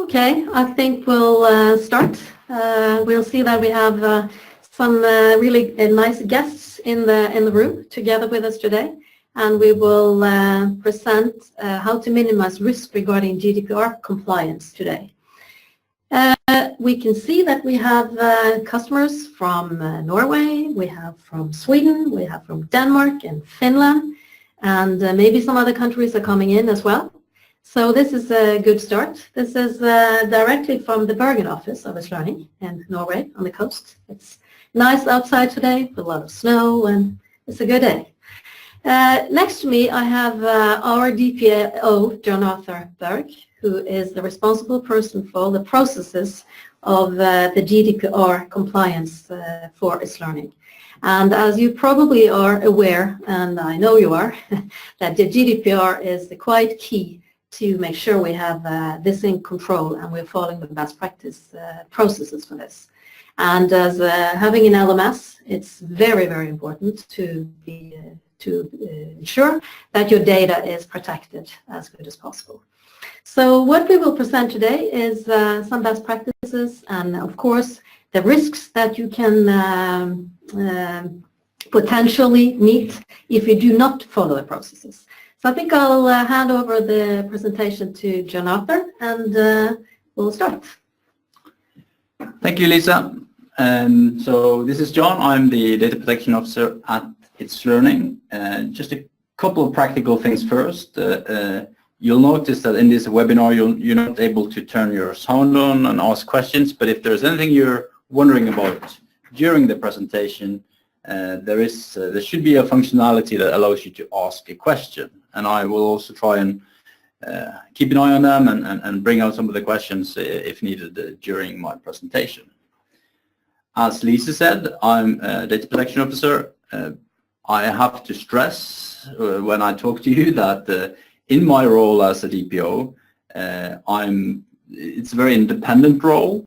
Okay, I think we'll start. We'll see that we have some really nice guests in the room together with us today, and we will present how to minimize risk regarding GDPR compliance today. We can see that we have customers from Norway, we have from Sweden, we have from Denmark and Finland, and maybe some other countries are coming in as well. So this is a good start. This is directly from the Berg office of itslearning in Norway on the coast. It's nice outside today with a lot of snow and it's a good day. Next to me I have our DPO, John Arthur Berg, who is the responsible person for all the processes of the GDPR compliance for itslearning. And as you probably are aware, and I know you are, that the GDPR is quite key to make sure we have this in control and we're following the best practice processes for this. And as having an LMS, it's very, very important to ensure that your data is protected as good as possible. So what we will present today is some best practices and, of course, the risks that you can potentially meet if you do not follow the processes. So I think I'll hand over the presentation to John Arthur, and we'll start. Thank you, Lisa. So this is John. I'm the Data Protection Officer at itslearning. Just a couple of practical things first. You'll notice that in this webinar you're not able to turn your sound on and ask questions, but if there's anything you're wondering about during the presentation, there should be a functionality that allows you to ask a question, and I will also try and keep an eye on them and bring out some of the questions if needed during my presentation. As Lisa said, I'm a Data Protection Officer. I have to stress when I talk to you that in my role as a DPO, it's a very independent role.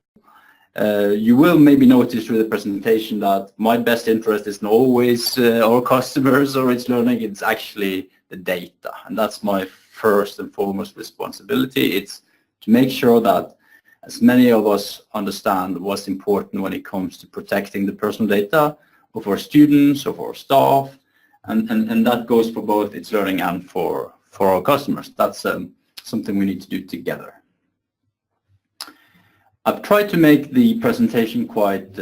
You will maybe notice through the presentation that my best interest isn't always our customers or itslearning, it's actually the data. And that's my first and foremost responsibility. It's to make sure that as many of us understand what's important when it comes to protecting the personal data of our students, of our staff, and that goes for both itslearning and for our customers. That's something we need to do together. I've tried to make the presentation quite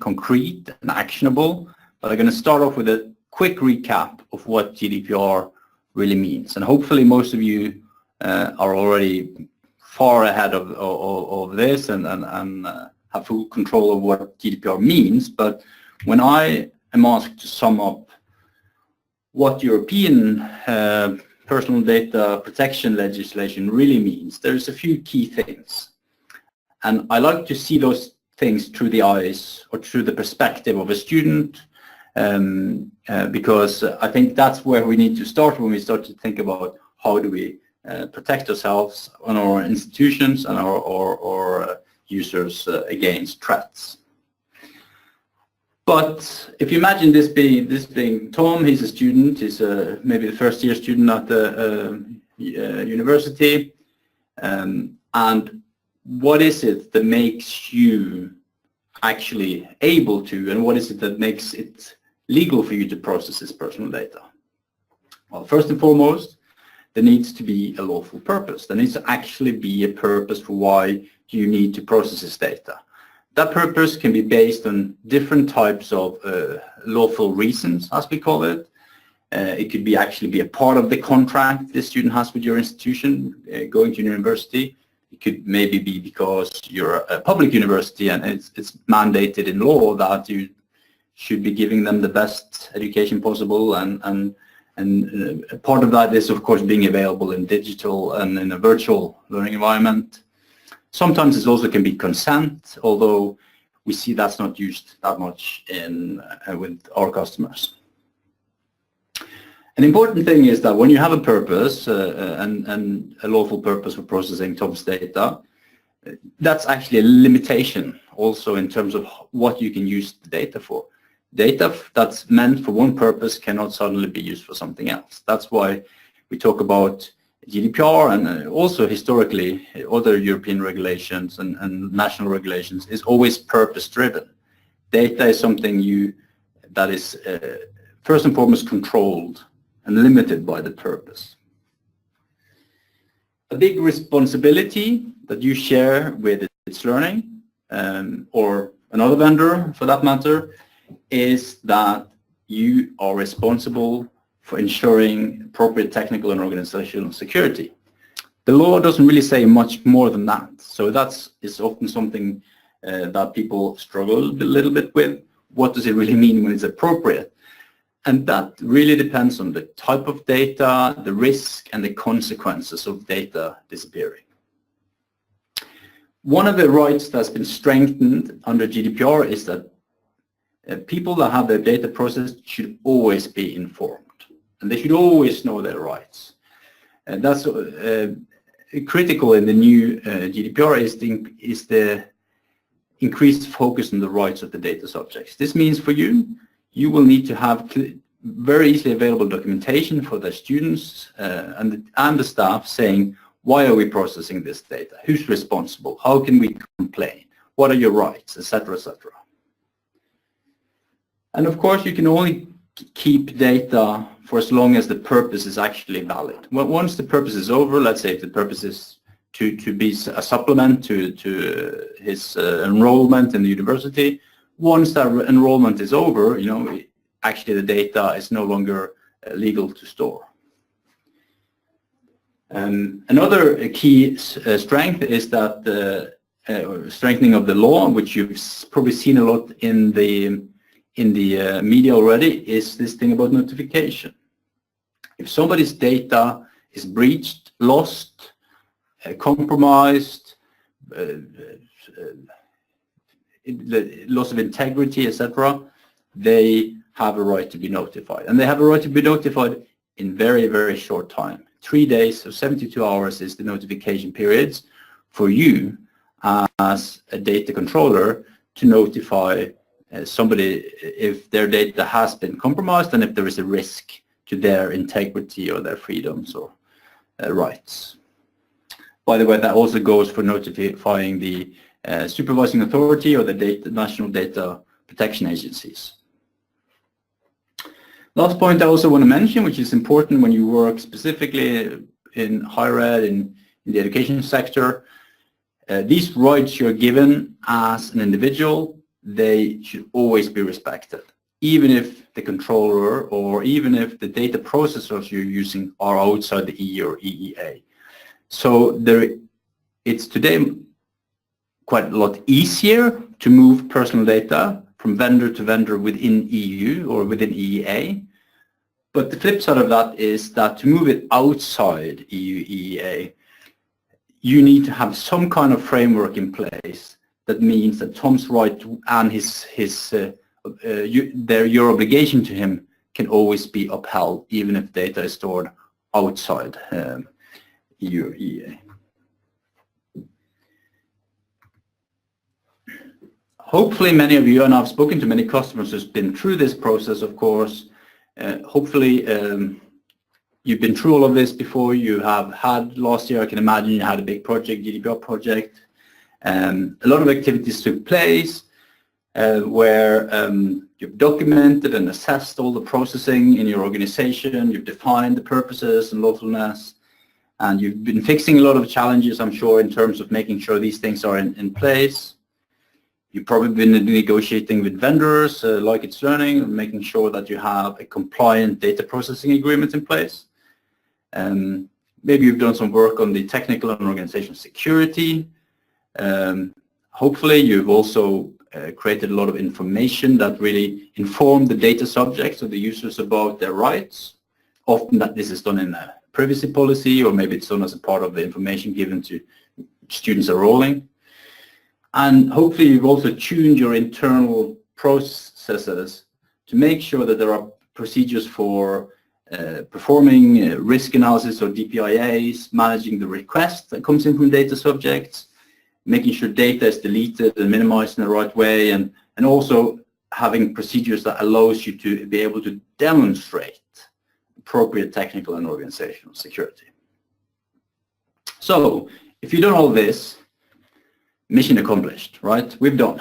concrete and actionable, but I'm going to start off with a quick recap of what GDPR really means. And hopefully most of you are already far ahead of this and have full control of what GDPR means. But when I am asked to sum up what European personal data protection legislation really means, there's a few key things. And I like to see those things through the eyes or through the perspective of a student, because I think that's where we need to start when we start to think about how do we protect ourselves and our institutions and our users against threats. But if you imagine this being Tom, he's a student, he's maybe the first year student at the university, and what is it that makes you actually able to, and what is it that makes it legal for you to process this personal data? Well, first and foremost, there needs to be a lawful purpose. There needs to actually be a purpose for why you need to process this data. That purpose can be based on different types of lawful reasons, as we call it. It could be actually be a part of the contract the student has with your institution going to university. It could maybe be because you're a public university and it's mandated in law that you should be giving them the best education possible, and part of that is of course being available in digital and in a virtual learning environment. Sometimes it also can be consent, although we see that's not used that much in with our customers. An important thing is that when you have a purpose and a lawful purpose for processing Tom's data, that's actually a limitation also in terms of what you can use the data for. Data that's meant for one purpose cannot suddenly be used for something else. That's why we talk about GDPR and also historically other European regulations and national regulations is always purpose-driven. Data is something that is first and foremost controlled and limited by the purpose. A big responsibility that you share with itslearning or another vendor for that matter is that you are responsible for ensuring appropriate technical and organizational security. The law doesn't really say much more than that, so is often something that people struggle a little bit with. What does it really mean when it's appropriate? And that really depends on the type of data, the risk, and the consequences of data disappearing. One of the rights that's been strengthened under GDPR is that people that have their data processed should always be informed, and they should always know their rights. And that's critical in the new GDPR is the increased focus on the rights of the data subjects. This means for you will need to have very easily available documentation for the students and the staff saying, why are we processing this data? Who's responsible? How can we complain? What are your rights, etc., etc. And of course, you can only keep data for as long as the purpose is actually valid. Once the purpose is over, let's say if the purpose is to be a supplement to his enrollment in the university, once that enrollment is over, actually the data is no longer legal to store. Another key strength is that the strengthening of the law, which you've probably seen a lot in the media already, is this thing about notification. If somebody's data is breached, lost, compromised, loss of integrity, etc., they have a right to be notified. And they have a right to be notified in very, very short time. 3 days or 72 hours is the notification periods for you as a data controller to notify somebody if their data has been compromised and if there is a risk to their integrity or their freedoms or rights. By the way, that also goes for notifying the supervising authority or the national data protection agencies. Last point I also want to mention, which is important when you work specifically in higher ed, in the education sector, these rights you're given as an individual, they should always be respected, even if the controller or even if the data processors you're using are outside the EU or EEA. So it's today quite a lot easier to move personal data from vendor to vendor within EU or within EEA. But the flip side of that is that to move it outside EU, EEA, you need to have some kind of framework in place that means that Tom's right and your obligation to him can always be upheld, even if data is stored outside EU, EEA. Hopefully many of you, and I've spoken to many customers who's been through this process, of course. Hopefully you've been through all of this before. You have had, last year I can imagine you had a big project, GDPR project. A lot of activities took place where you've documented and assessed all the processing in your organization. You've defined the purposes and lawfulness. And you've been fixing a lot of challenges, I'm sure, in terms of making sure these things are in place. You've probably been negotiating with vendors like itslearning, making sure that you have a compliant data processing agreement in place. Maybe you've done some work on the technical and organizational security. Hopefully you've also created a lot of information that really inform the data subjects or the users about their rights. Often that this is done in a privacy policy, or maybe it's done as a part of the information given to students enrolling. And hopefully you've also tuned your internal processes to make sure that there are procedures for performing risk analysis or DPIAs, managing the request that comes in from data subjects, making sure data is deleted and minimized in the right way, and also having procedures that allows you to be able to demonstrate appropriate technical and organizational security. So if you've done all this, mission accomplished, right? We've done.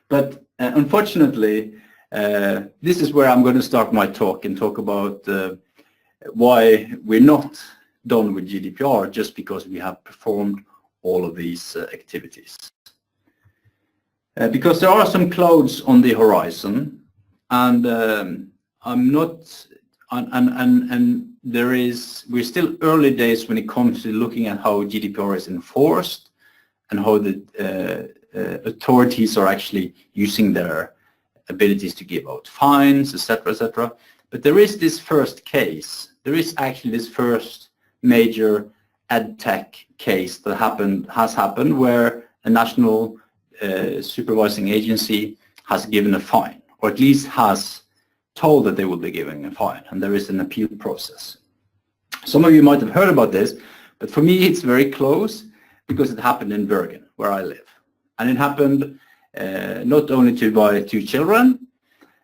But unfortunately, this is where I'm going to start my talk and talk about why we're not done with GDPR just because we have performed all of these activities. Because there are some clouds on the horizon, and we're still early days when it comes to looking at how GDPR is enforced and how the authorities are actually using their abilities to give out fines, etc., etc. But there is this first case. There is actually this first major EdTech case that has happened where a national supervising agency has given a fine, or at least has told that they will be giving a fine, and there is an appeal process. Some of you might have heard about this, but for me it's very close because it happened in Berg, where I live. And it happened not only by two children,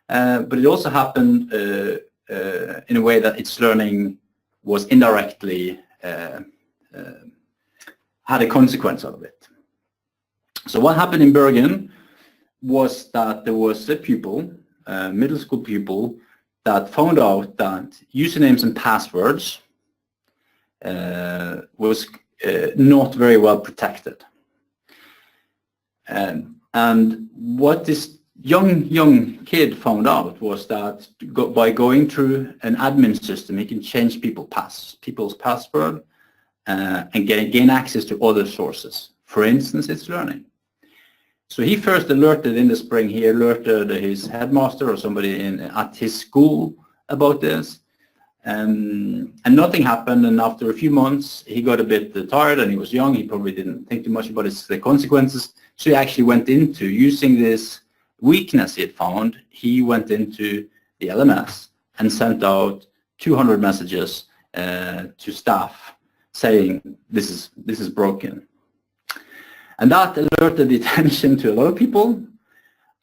but it also happened in a way that itslearning was indirectly had a consequence out of it. So what happened in Bergen was that there was a pupil, middle school pupil, that found out that usernames and passwords was not very well protected. And what this young kid found out was that by going through an admin system, he can change people's password and gain access to other sources. For instance, itslearning. So he first alerted in the spring, he alerted his headmaster or somebody at his school about this. And nothing happened, and after a few months he got a bit tired, and he was young, he probably didn't think too much about the consequences, so he actually went into using this weakness he had found. He went into the LMS and sent out 200 messages to staff saying this is broken. And that alerted the attention to a lot of people,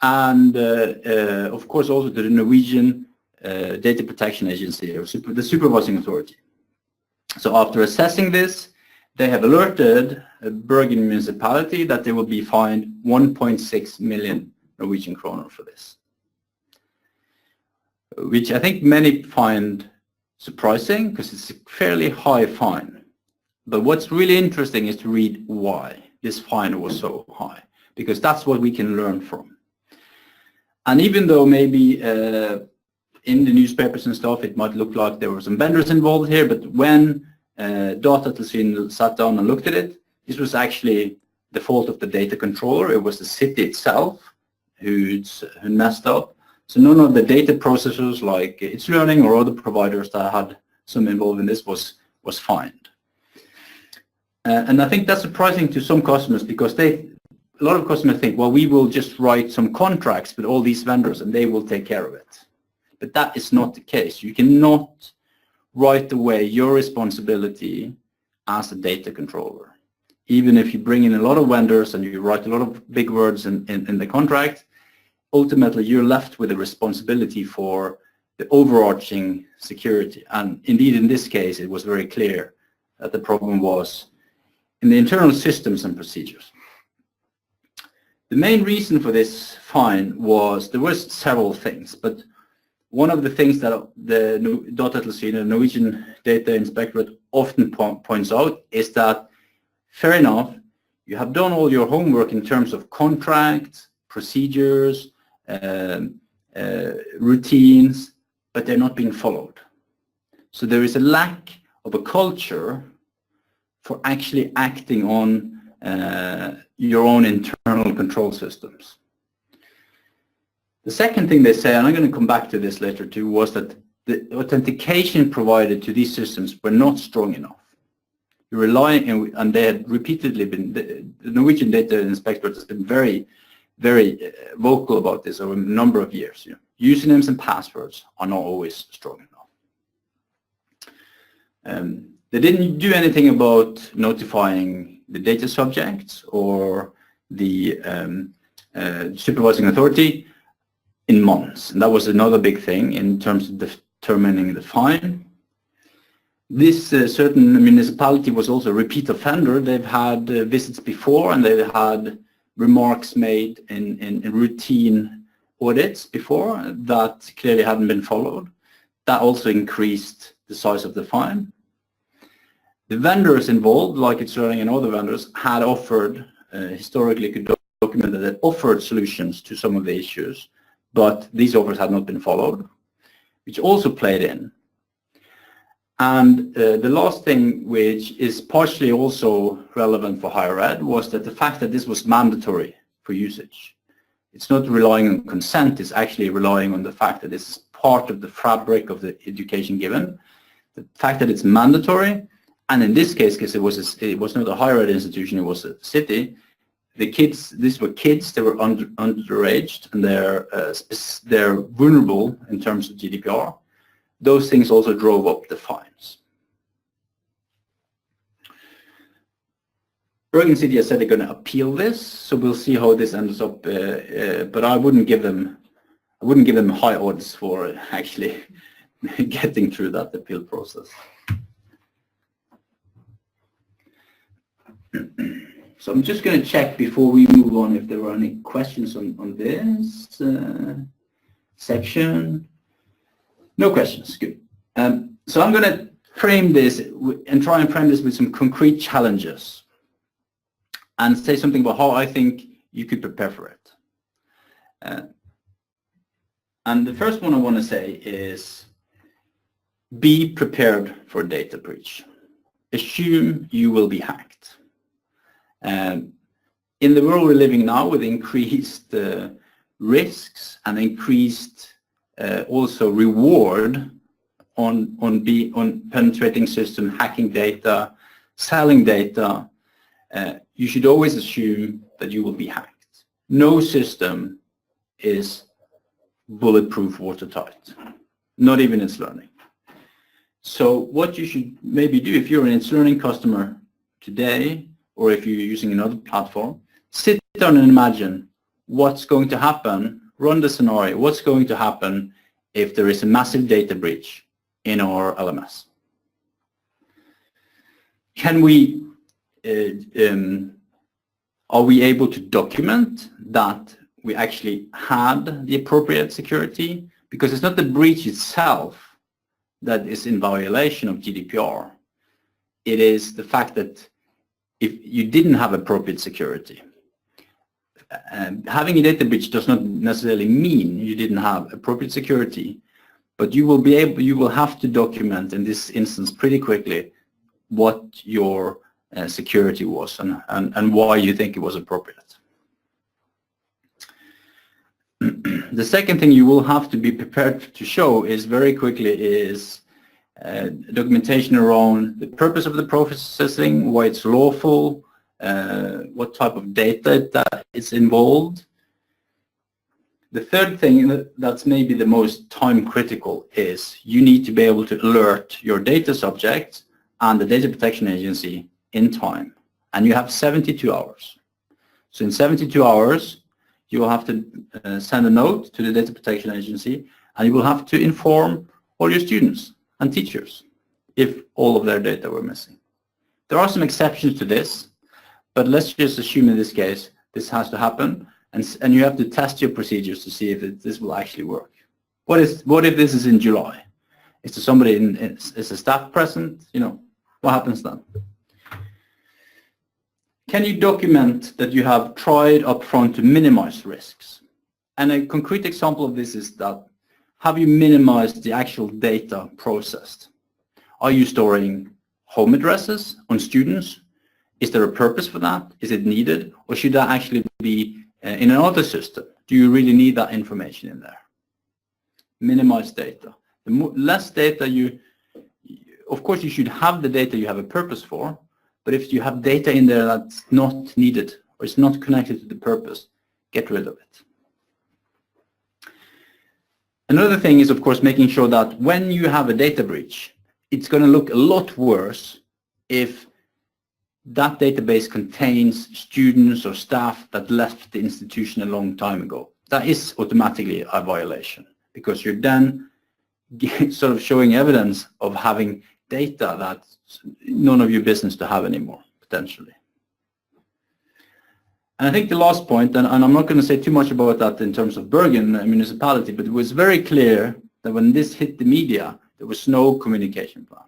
and of course also to the Norwegian Data Protection Agency, or the supervising authority. So after assessing this, they have alerted Bergen municipality that they will be fined 1.6 million Norwegian kroner for this, which I think many find surprising because it's a fairly high fine. But what's really interesting is to read why this fine was so high, because that's what we can learn from. And even though maybe in the newspapers and stuff it might look like there were some vendors involved here, but when Datatilsynet sat down and looked at it, this was actually the fault of the data controller. It was the city itself who messed up. So none of the data processors like itslearning or other providers that had some involved in this was fined. And I think that's surprising to some customers, because a lot of customers think, well, we will just write some contracts with all these vendors and they will take care of it. But that is not the case. You cannot write away your responsibility as a data controller. Even if you bring in a lot of vendors and you write a lot of big words in the contract, ultimately you're left with a responsibility for the overarching security. And indeed, in this case, it was very clear that the problem was in the internal systems and procedures. The main reason for this fine was, there was several things, but one of the things that the Datatilsynet, the Norwegian Data Inspectorate, often points out is that, fair enough, you have done all your homework in terms of contracts, procedures, routines, but they're not being followed. So there is a lack of a culture for actually acting on your own internal control systems. The second thing they say, and I'm going to come back to this later too, was that the authentication provided to these systems were not strong enough. You're relying, and they had repeatedly been, the Norwegian Data Inspectorate has been very, very vocal about this over a number of years. You know, usernames and passwords are not always strong enough. They didn't do anything about notifying the data subjects or the supervising authority in months, and that was another big thing in terms of determining the fine. This certain municipality was also a repeat offender. They've had visits before, and they've had remarks made in routine audits before that clearly hadn't been followed. That also increased the size of the fine. The vendors involved, like itslearning and other vendors, had offered, historically could document that they offered solutions to some of the issues, but these offers had not been followed, which also played in. And the last thing, which is partially also relevant for higher ed, was that the fact that this was mandatory for usage. It's not relying on consent, it's actually relying on the fact that this is part of the fabric of the education given. The fact that it's mandatory, and in this case, because it was not a higher ed institution, it was a city, the kids, these were kids, they were underage, and they're vulnerable in terms of GDPR. Those things also drove up the fines. Berg City has said they're going to appeal this, so we'll see how this ends up. But I wouldn't give them high odds for actually getting through that appeal process. So I'm just going to check before we move on if there are any questions on this section. No questions, good. So I'm going to frame this and try and frame this with some concrete challenges and say something about how I think you could prepare for it. And the first one I want to say is be prepared for data breach. Assume you will be hacked. In the world we're living now with increased risks and increased also reward on penetrating system, hacking data, selling data, you should always assume that you will be hacked. No system is bulletproof, watertight, not even itslearning. So what you should maybe do if you're an itslearning customer today, or if you're using another platform, sit down and imagine what's going to happen, run the scenario, what's going to happen if there is a massive data breach in our LMS. Can we, are we able to document that we actually had the appropriate security? Because it's not the breach itself that is in violation of GDPR. It is the fact that if you didn't have appropriate security. Having a data breach does not necessarily mean you didn't have appropriate security, but you will have to document in this instance pretty quickly what your security was and why you think it was appropriate. The second thing you will have to be prepared to show is very quickly is documentation around the purpose of the processing, why it's lawful, what type of data that is involved. The third thing that's maybe the most time critical is you need to be able to alert your data subject and the Data Protection Agency in time. And you have 72 hours. So in 72 hours, you will have to send a note to the Data Protection Agency, and you will have to inform all your students and teachers if all of their data were missing. There are some exceptions to this, but let's just assume in this case this has to happen, and you have to test your procedures to see if this will actually work. What if this is in July? Is there somebody is a staff present? You know, what happens then? Can you document that you have tried upfront to minimize risks? And a concrete example of this is that have you minimized the actual data processed? Are you storing home addresses on students? Is there a purpose for that? Is it needed? Or should that actually be in another system? Do you really need that information in there? Minimize data. The less data of course you should have the data you have a purpose for, but if you have data in there that's not needed or it's not connected to the purpose, get rid of it. Another thing is, of course, making sure that when you have a data breach, it's going to look a lot worse if that database contains students or staff that left the institution a long time ago. That is automatically a violation because you're then sort of showing evidence of having data that none of your business to have anymore, potentially. And I think the last point, and I'm not going to say too much about that in terms of Berg and municipality, but it was very clear that when this hit the media, there was no communication plan.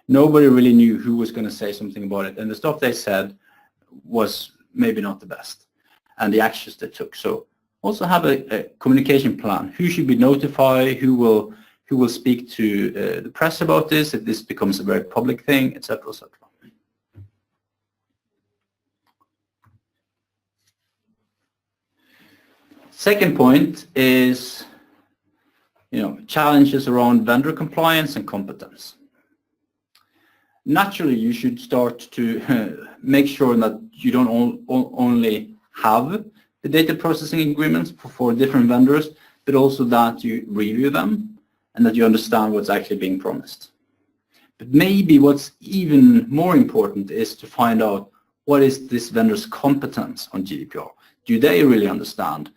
Nobody really knew who was going to say something about it, and the stuff they said was maybe not the best, and the actions they took. So also have a communication plan. Who should be notified? Who will speak to the press about this if this becomes a very public thing, etc., etc. Second point is, challenges around vendor compliance and competence. Naturally, you should start to make sure that you don't only have the data processing agreements for different vendors, but also that you review them and that you understand what's actually being promised. But maybe what's even more important is to find out what is this vendor's competence on GDPR. Do they really understand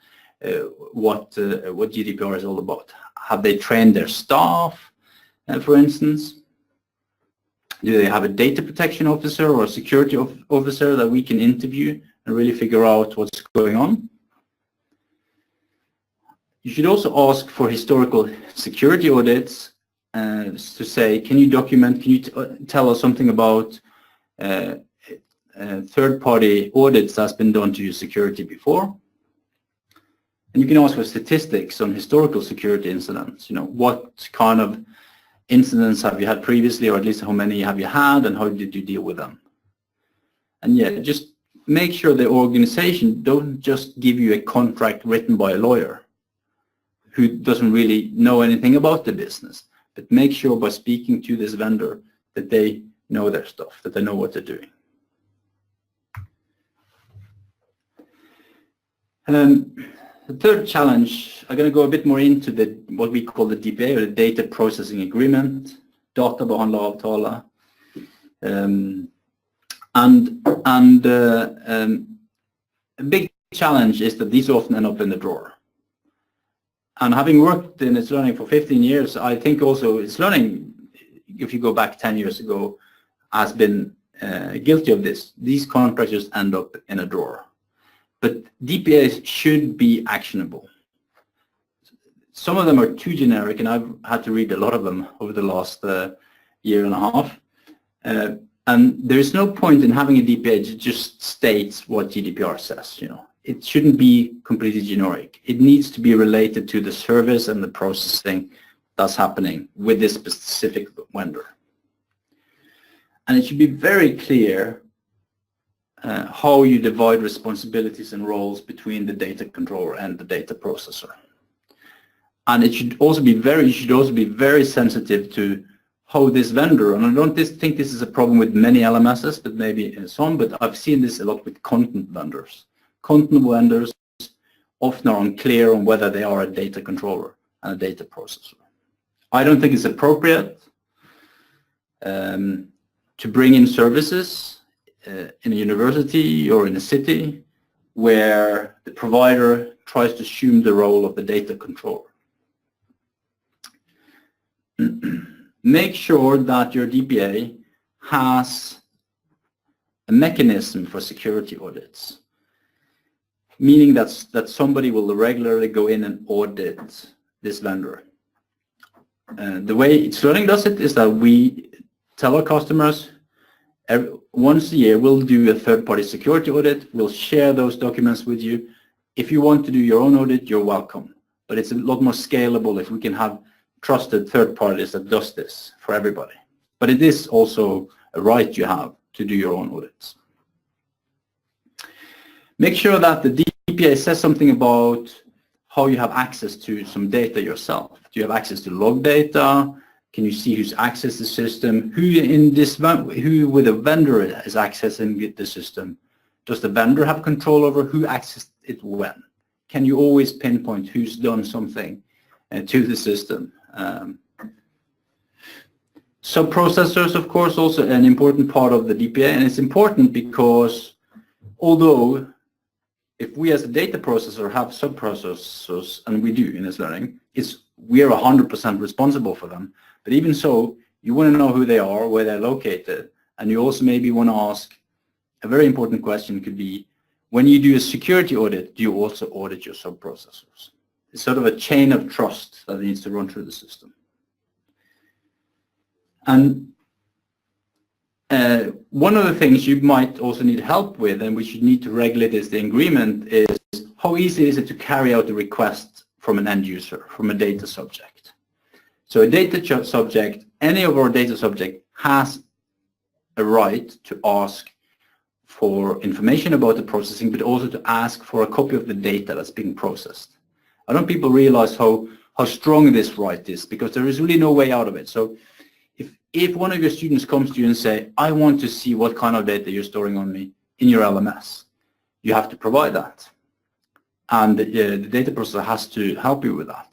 what GDPR is all about? Have they trained their staff, for instance? Do they have a data protection officer or a security officer that we can interview and really figure out what's going on? You should also ask for historical security audits to say, can you document, can you tell us something about third-party audits that's been done to your security before? And you can ask for statistics on historical security incidents. What kind of incidents have you had previously, or at least how many have you had, and how did you deal with them? And yeah, just make sure the organization don't just give you a contract written by a lawyer who doesn't really know anything about the business, but make sure by speaking to this vendor that they know their stuff, that they know what they're doing. The third challenge, I'm going to go a bit more into what we call the DPA, or the Data Processing Agreement, databehandleravtale. A big challenge is that these often end up in the drawer. And having worked in itslearning for 15 years, I think also itslearning, if you go back 10 years ago, has been guilty of this. These contracts just end up in a drawer. But DPAs should be actionable. Some of them are too generic, and I've had to read a lot of them over the last year and a half. And there is no point in having a DPA that just states what GDPR says. It shouldn't be completely generic. It needs to be related to the service and the processing that's happening with this specific vendor. And it should be very clear how you divide responsibilities and roles between the data controller and the data processor. And it should also be very sensitive to how this vendor, and I don't think this is a problem with many LMSs, but maybe in some, but I've seen this a lot with content vendors. Content vendors often are unclear on whether they are a data controller and a data processor. I don't think it's appropriate to bring in services in a university or in a city where the provider tries to assume the role of the data controller. Make sure that your DPA has a mechanism for security audits, meaning that somebody will regularly go in and audit this vendor. The way itslearning does it is that we tell our customers once a year we'll do a third-party security audit. We'll share those documents with you. If you want to do your own audit, you're welcome. But it's a lot more scalable if we can have trusted third parties that does this for everybody. But it is also a right you have to do your own audits. Make sure that the DPA says something about how you have access to some data yourself. Do you have access to log data? Can you see who's accessed the system? Who with a vendor is accessing the system? Does the vendor have control over who accessed it when? Can you always pinpoint who's done something to the system? Sub-processors, of course, also an important part of the DPA, and it's important because although if we as a data processor have sub-processors, and we do in itslearning, we are 100% responsible for them. But even so, You want to know who they are, where they're located, and you also maybe want to ask, a very important question could be, when you do a security audit, do you also audit your sub-processors? It's sort of a chain of trust that needs to run through the system. And one of the things you might also need help with, and which you need to regulate as the agreement, is how easy is it to carry out a request from an end user, from a data subject. So a data subject, any of our data subject has a right to ask for information about the processing, but also to ask for a copy of the data that's being processed. I don't think people realize how strong this right is, because there is really no way out of it. So if one of your students comes to you and say, I want to see what kind of data you're storing on me in your LMS, you have to provide that. And the data processor has to help you with that.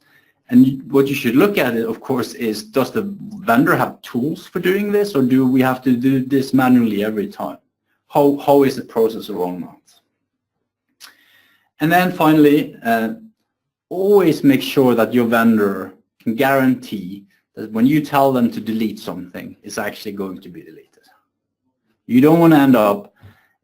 And what you should look at, of course, is does the vendor have tools for doing this, or do we have to do this manually every time? How is the process around that? And then finally, always make sure that your vendor can guarantee that when you tell them to delete something, it's actually going to be deleted. You don't want to end up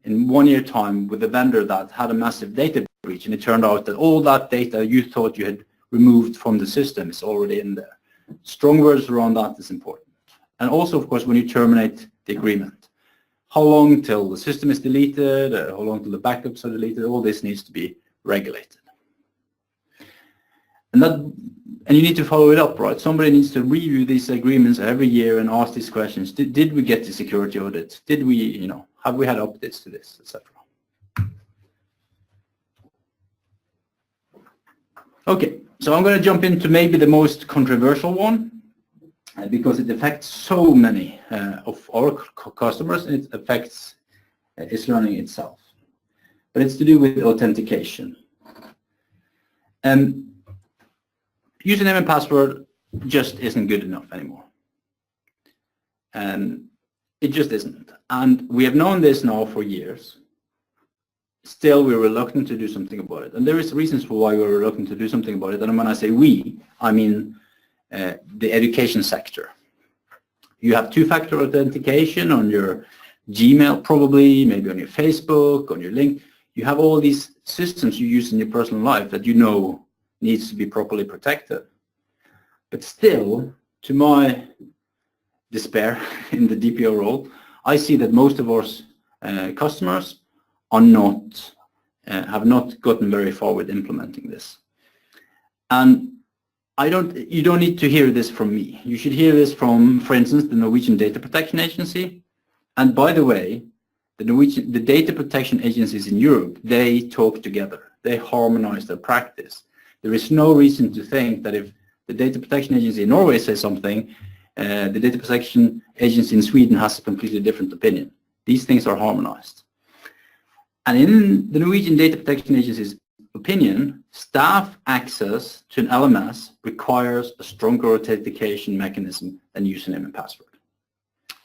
in 1 year time with a vendor that had a massive data breach, and it turned out that all that data you thought you had removed from the system is already in there. Strong words around that is important. And also, of course, when you terminate the agreement, how long till the system is deleted, how long till the backups are deleted, all this needs to be regulated. And you need to follow it up, right? Somebody needs to review these agreements every year and ask these questions. Did we get the security audit? Did we, have we had updates to this, etc.? Okay, so I'm going to jump into maybe the most controversial one, because it affects so many of our customers, and it affects itslearning itself. But it's to do with authentication. Username and password just isn't good enough anymore. It just isn't. And we have known this now for years. Still, we're reluctant to do something about it. And there is reasons for why we're reluctant to do something about it. And when I say we, I mean the education sector. You have two-factor authentication on your Gmail probably, maybe on your Facebook, on your link. You have all these systems you use in your personal life that you know needs to be properly protected. But still, to my despair in the DPO role, I see that most of our customers are not, have not gotten very far with implementing this. And you don't need to hear this from me. You should hear this from, for instance, the Norwegian Data Protection Agency. And by the way, the data protection agencies in Europe, they talk together. They harmonize their practice. There is no reason to think that if the Data Protection Agency in Norway says something, the Data Protection Agency in Sweden has a completely different opinion. These things are harmonized. And in the Norwegian Data Protection Agency's opinion, staff access to an LMS requires a stronger authentication mechanism than username and password.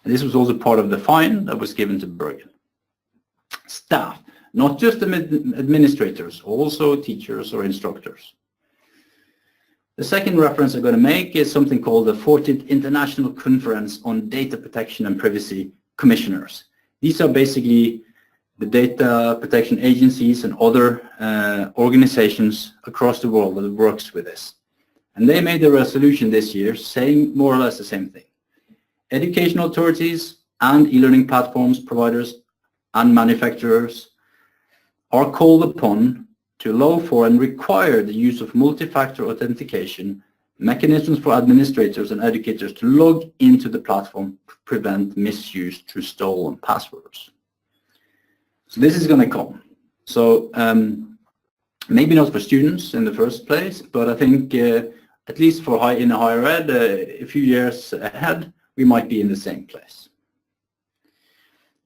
And this was also part of the fine that was given to Berg. Staff, not just administrators, also teachers or instructors. The second reference I'm going to make is something called the 14th International Conference on Data Protection and Privacy Commissioners. These are basically the data protection agencies and other organizations across the world that works with this. And they made a resolution this year saying more or less the same thing. Educational authorities and e-learning platforms providers and manufacturers are called upon to allow for and require the use of multi-factor authentication mechanisms for administrators and educators to log into the platform to prevent misuse through stolen passwords. So this is going to come. So maybe not for students in the first place, but I think at least for in higher ed, a few years ahead, we might be in the same place.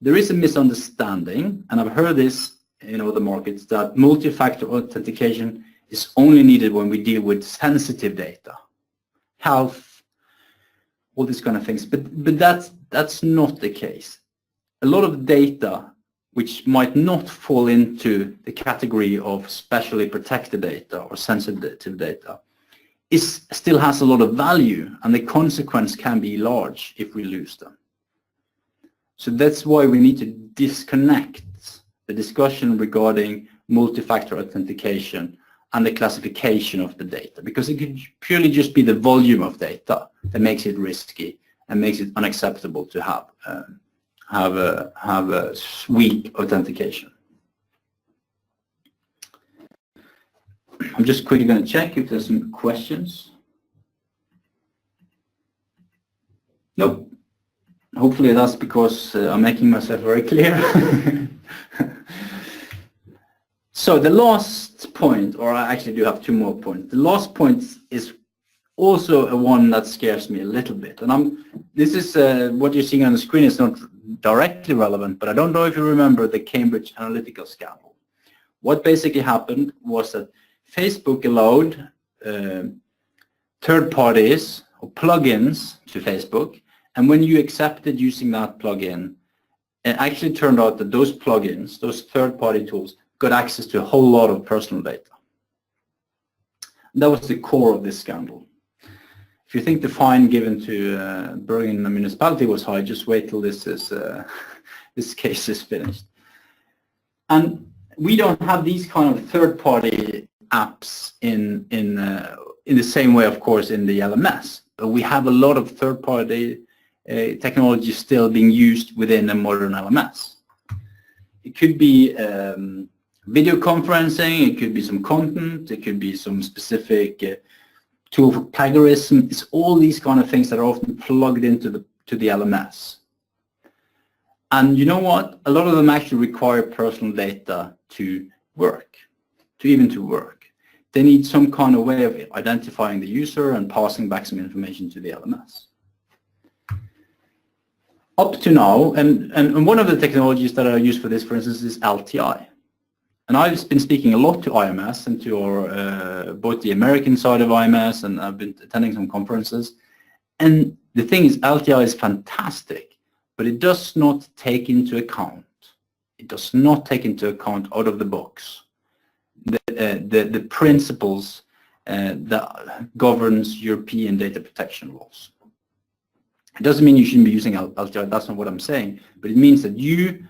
There is a misunderstanding, and I've heard this in other markets, that multi-factor authentication is only needed when we deal with sensitive data, health, all these kind of things. But that's not the case. A lot of data which might not fall into the category of specially protected data or sensitive data still has a lot of value, and the consequence can be large if we lose them. So that's why we need to disconnect the discussion regarding multi-factor authentication and the classification of the data, because it could purely just be the volume of data that makes it risky and makes it unacceptable to have a weak authentication. I'm just quickly going to check if there's some questions. Nope. Hopefully that's because I'm making myself very clear. So the last point, or I actually do have two more points. The last point is also a one that scares me a little bit. And this is what you're seeing on the screen is not directly relevant, but I don't know if you remember the Cambridge Analytica scandal. What basically happened was that Facebook allowed third parties or plugins to Facebook, and when you accepted using that plugin, it actually turned out that those plugins, those third-party tools, got access to a whole lot of personal data. That was the core of this scandal. If you think the fine given to Berg in the municipality was high, just wait till this case is finished. And we don't have these kind of third-party apps in the same way, of course, in the LMS, but we have a lot of third-party technology still being used within a modern LMS. It could be video conferencing, it could be some content, it could be some specific tool for plagiarism. It's all these kind of things that are often plugged into the LMS. And you know what? A lot of them actually require personal data to work, to work. They need some kind of way of identifying the user and passing back some information to the LMS. Up to now, and one of the technologies that are used for this, for instance, is LTI. And I've been speaking a lot to IMS and to both the American side of IMS, and I've been attending some conferences. And the thing is, LTI is fantastic, but it does not take into account. It does not take into account out of the box the principles that governs European data protection laws. It doesn't mean you shouldn't be using LTI, that's not what I'm saying, but it means that you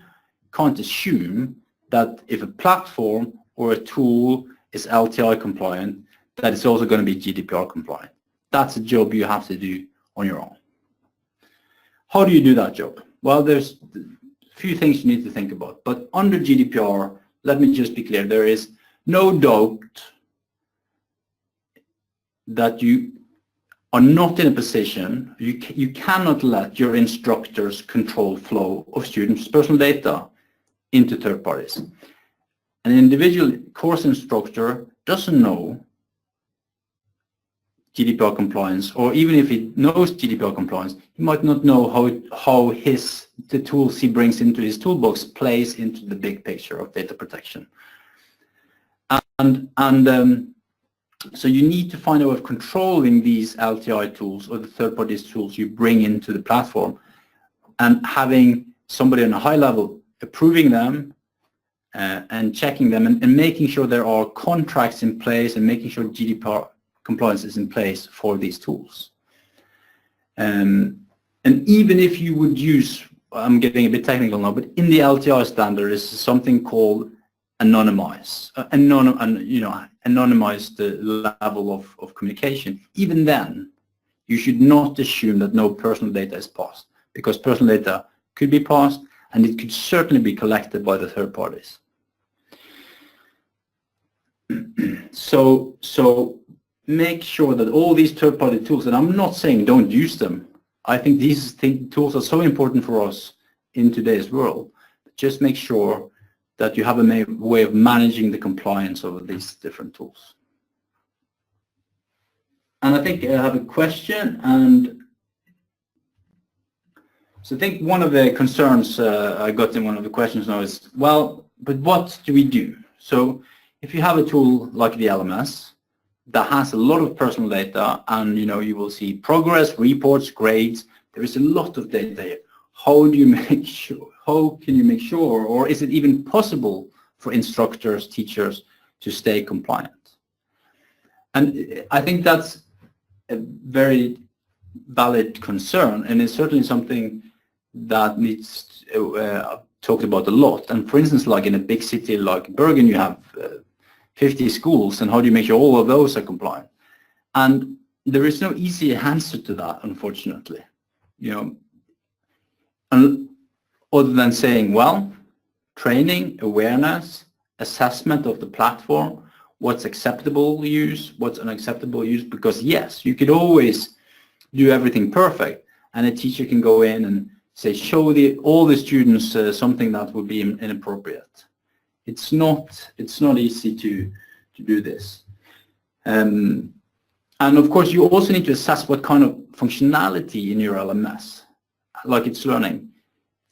can't assume that if a platform or a tool is LTI compliant, that it's also going to be GDPR compliant. That's a job you have to do on your own. How do you do that job? Well, there's a few things you need to think about, but under GDPR, let me just be clear, there is no doubt that you are not in a position, you cannot let your instructors control flow of students' personal data into third parties. An individual course instructor doesn't know GDPR compliance, or even if he knows GDPR compliance, he might not know how the tools he brings into his toolbox plays into the big picture of data protection. So you need to find a way of controlling these LTI tools or the third-party tools you bring into the platform, and having somebody on a high level approving them and checking them and making sure there are contracts in place and making sure GDPR compliance is in place for these tools. And even if you would use, I'm getting a bit technical now, but in the LTI standard is something called anonymize, anonymize the level of communication. Even then, you should not assume that no personal data is passed, because personal data could be passed and it could certainly be collected by the third parties. So make sure that all these third-party tools, and I'm not saying don't use them. I think these tools are so important for us in today's world. Just make sure that you have a way of managing the compliance of these different tools. And I think I have a question, and so I think one of the concerns I got in one of the questions now is, well, but what do we do? So if you have a tool like the LMS that has a lot of personal data, and you will see progress, reports, grades, there is a lot of data here. How do you make sure? How can you make sure, or is it even possible for instructors, teachers to stay compliant? And I think that's a very valid concern, and it's certainly something that needs talked about a lot. And for instance, like in a big city like Bergen, you have 50 schools, and how do you make sure all of those are compliant? And there is no easy answer to that, unfortunately. And other than saying, well, training, awareness, assessment of the platform, what's acceptable use, what's unacceptable use, because yes, you could always do everything perfect, and a teacher can go in and say, show all the students something that would be inappropriate. It's not easy to do this. And of course, you also need to assess what kind of functionality in your LMS, like itslearning,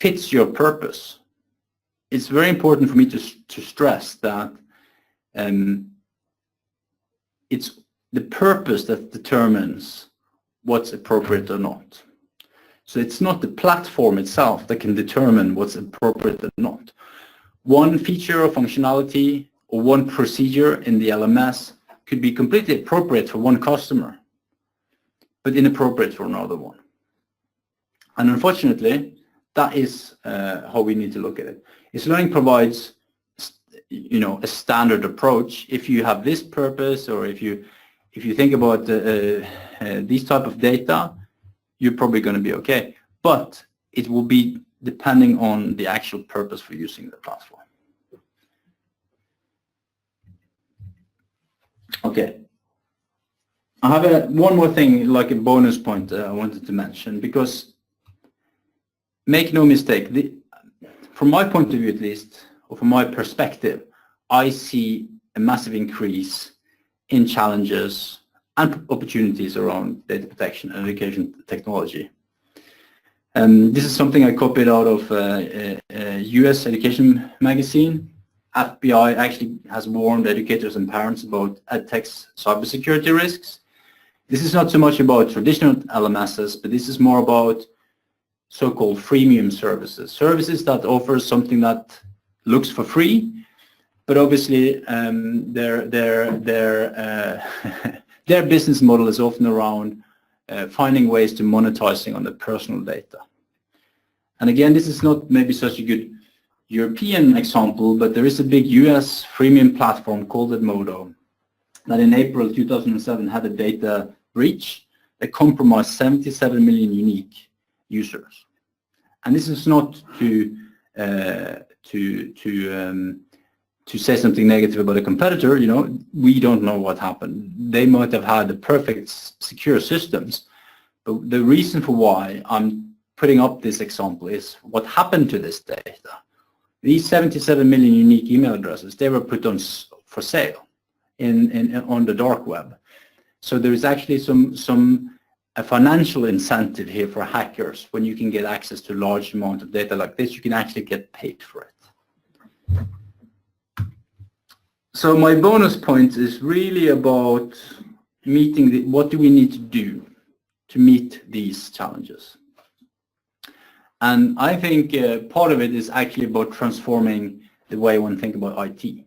fits your purpose. It's very important for me to stress that it's the purpose that determines what's appropriate or not. So it's not the platform itself that can determine what's appropriate or not. One feature or functionality or one procedure in the LMS could be completely appropriate for one customer, but inappropriate for another one. And unfortunately, that is how we need to look at it. itslearning provides, a standard approach. If you have this purpose, or if you think about these type of data, you're probably going to be okay. But it will be depending on the actual purpose for using the platform. Okay. I have one more thing, like a bonus point I wanted to mention, because make no mistake, from my point of view at least, or from my perspective, I see a massive increase in challenges and opportunities around data protection and education technology. This is something I copied out of a US education magazine. FBI actually has warned educators and parents about EdTech's cybersecurity risks. This is not so much about traditional LMSs, but this is more about so-called freemium services, services that offer something that looks for free, but obviously their business model is often around finding ways to monetizing on the personal data. And again, this is not maybe such a good European example, but there is a big US freemium platform called Edmodo that in April 2007 had a data breach that compromised 77 million unique users. And this is not to say something negative about a competitor. We don't know what happened. They might have had the perfect secure systems, but the reason for why I'm putting up this example is what happened to this data. These 77 million unique email addresses, they were put on for sale on the dark web. So there is actually a financial incentive here for hackers. When you can get access to large amount of data like this, you can actually get paid for it. So my bonus point is really about meeting what do we need to do to meet these challenges. And I think part of it is actually about transforming the way one thinks about IT.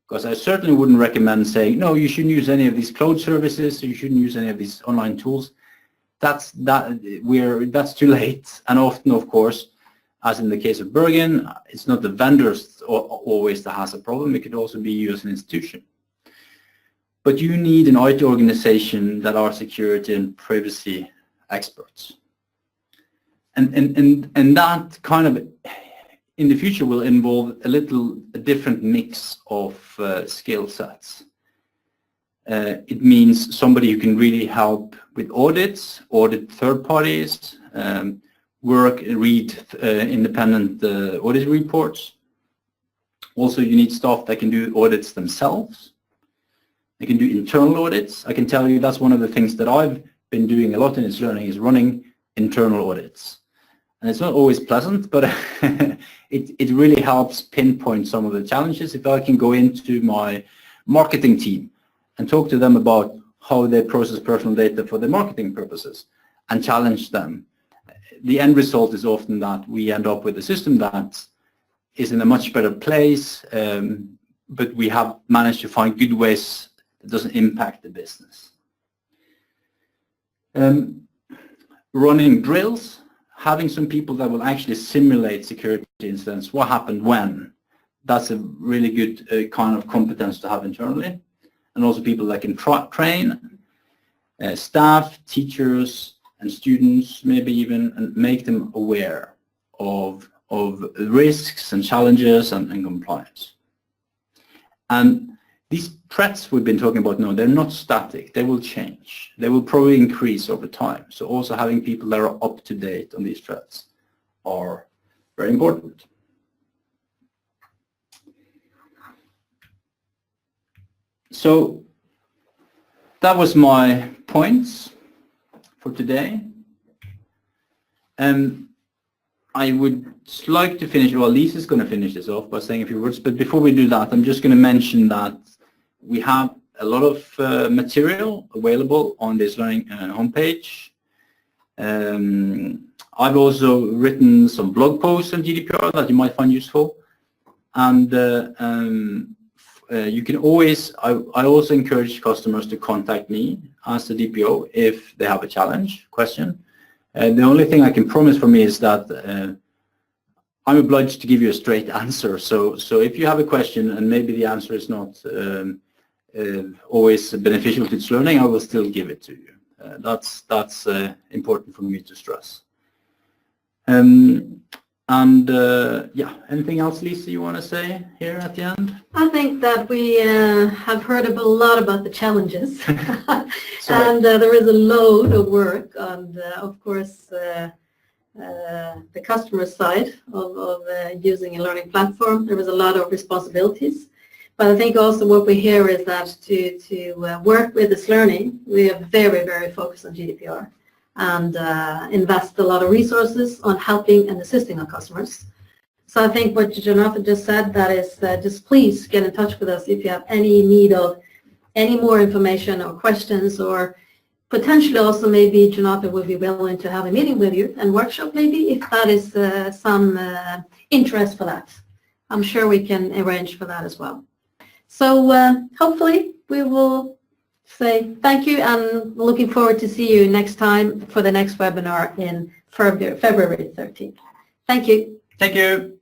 Because I certainly wouldn't recommend saying, no, you shouldn't use any of these cloud services, you shouldn't use any of these online tools. That's too late. And often, of course, as in the case of Bergen, it's not the vendors always that has a problem. It could also be you as an institution. But you need an IT organization that are security and privacy experts. And that kind of, in the future, will involve a different mix of skill sets. It means somebody who can really help with audits, audit third parties, read independent audit reports. Also, you need staff that can do audits themselves. They can do internal audits. I can tell you that's one of the things that I've been doing a lot in itslearning is running internal audits. And it's not always pleasant, but it really helps pinpoint some of the challenges. If I can go into my marketing team and talk to them about how they process personal data for their marketing purposes and challenge them, the end result is often that we end up with a system that is in a much better place, but we have managed to find good ways that doesn't impact the business. Running drills, having some people that will actually simulate security incidents, what happened when. That's a really good kind of competence to have internally. And also people that can train staff, teachers, and students, maybe even, and make them aware of risks and challenges and compliance. And these threats we've been talking about now, they're not static. They will change. They will probably increase over time. So also having people that are up to date on these threats are very important. So that was my points for today. I would like to finish, well, Lisa's going to finish this off by saying a few words, but before we do that, I'm just going to mention that we have a lot of material available on this learning homepage. I've also written some blog posts on GDPR that you might find useful. And you can always, I also encourage customers to contact me as the DPO if they have a challenge, question. The only thing I can promise for me is that I'm obliged to give you a straight answer. So if you have a question and maybe the answer is not always beneficial to itslearning, I will still give it to you. That's important for me to stress. Yeah, anything else, Lisa, you want to say here at the end? I think that we have heard a lot about the challenges, and there is a load of work on, of course, the customer side of using a learning platform. There is a lot of responsibilities, but I think also what we hear is that to work with itslearning, we are very, very focused on GDPR. And invest a lot of resources on helping and assisting our customers. So I think what Jonathan just said, that is just please get in touch with us if you have any need of any more information or questions, or potentially also maybe Jonathan will be willing to have a meeting with you and workshop maybe if that is some interest for that. I'm sure we can arrange for that as well. So hopefully we will say thank you, and looking forward to see you next time for the next webinar in February 13th. Thank you. Thank you.